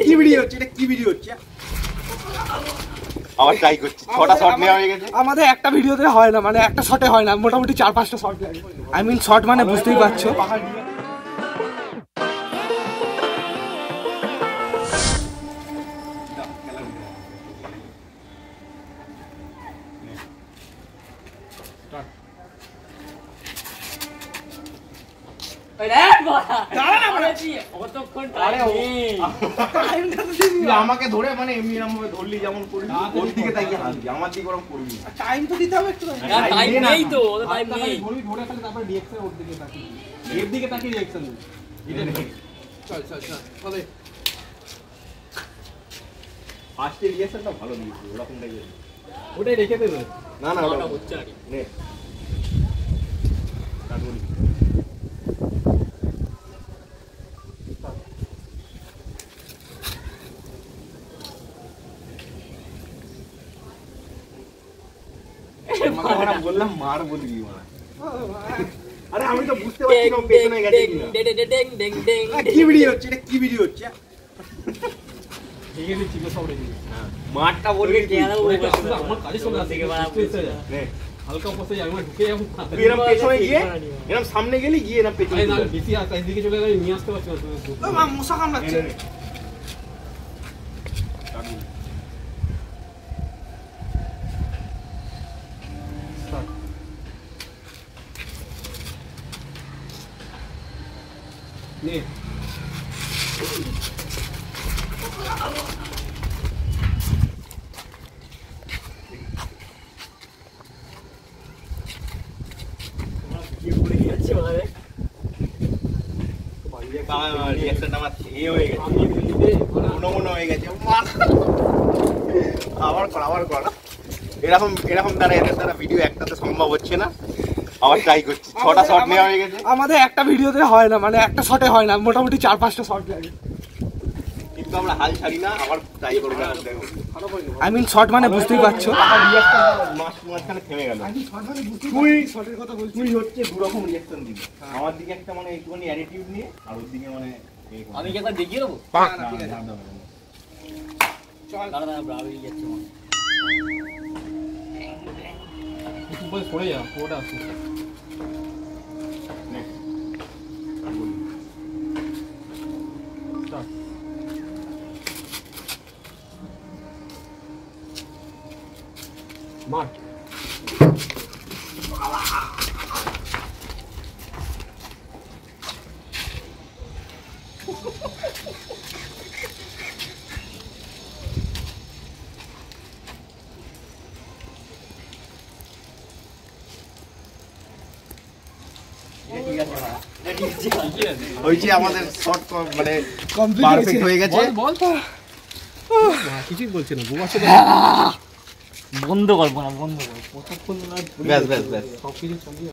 কি ভিডিও হচ্ছে এটা? কি ভিডিও হচ্ছে? আবার ট্রাই করছি। 6টা শট নেওয়া হয়ে গেছে। আমাদের একটা ভিডিওতে হয় না, মানে একটা শটে হয় না, মোটামুটি 4-5টা শট লাগে। আই মিন শট মানে বুঝতেই পারছো। আমাকে ধরে মানে এমনি এরকম ভাবে ধরলি যেমন করলি, ওর দিকে তাকিয়ে হাসবি, আমার দিকে ওরকম করবি। টাইম তো দিতে হবে একটু। টাইম নেই তো, টাইম নেই। ধরবি, ধরে খালি তারপর রিঅ্যাকশন ওর দিকে তাকিয়ে, এর দিকে তাকিয়ে রিঅ্যাকশন দিবি। এটা নেই। চল চল চল হবে। ফার্স্টে রিঅ্যাকশনটা ভালো দিয়েছি, ওরকম টাইপের। ওটাই রেখে দেবে। না না ওটা হচ্ছে আগে নে কাটুন। বললাম মার বলবি মার। আরে আমি তো বুঝতে পারছি না পেছনে গেছে কিনা। কি ভিডিও হচ্ছে এটা? কি ভিডিও হচ্ছে? এখানে ছিল সব রেডি। হ্যাঁ মারটা বলবি কি? আমার কাজে সব থেকে হালকা বসে যাবে, আমি ঢুকে যাবো। এরকম পেছনে গিয়ে এরকম সামনে গেলি গিয়ে না পেছনে না বেশি আসে, এদিকে চলে গেলে নিয়ে আসতে পারছি না। মশা কামড়াচ্ছে। নে এরকম দ্বারা এদের দ্বারা ভিডিও একটাতে সম্ভব হচ্ছে না। আবার ট্রাই করছি। 6টা শট নেওয়া হয়ে গেছে। আমাদের একটা ভিডিওতে হয় না, মানে একটা শটে হয় না, মোটামুটি 4-5টা শট লাগে। কিন্তু আমরা হাল ছাড়ি না, আবার ট্রাই করে দেখো। আই মিন শট মানে বুঝতেই পারছো। মাঝখানে থেমে গেল। তুই শটের কথা বলছিস, তুই হচ্ছে দু রকম রিঅ্যাকশন দিবি। আমার দিকে একটা মানে একটুখানি অ্যাটিটিউড নিয়ে, আর ওর দিকে মানে আমি কি একবার দেখিয়ে দেবো? না ঠিক আছে চল। দাঁড়া ব্রাভো যাচ্ছে মানে কিছু বল পড়ে যা, ওটা আছে। মার ওই যে আমাদের শর্ট মানে পারফেক্ট হয়ে গেছে। বল তো কিছুই বলছে না, গোবা ছেলে বন্ধ করবো না, বন্ধ করবো কতক্ষণ না। ব্যাস ব্যাস ব্যাস সব কিছু চলিয়ে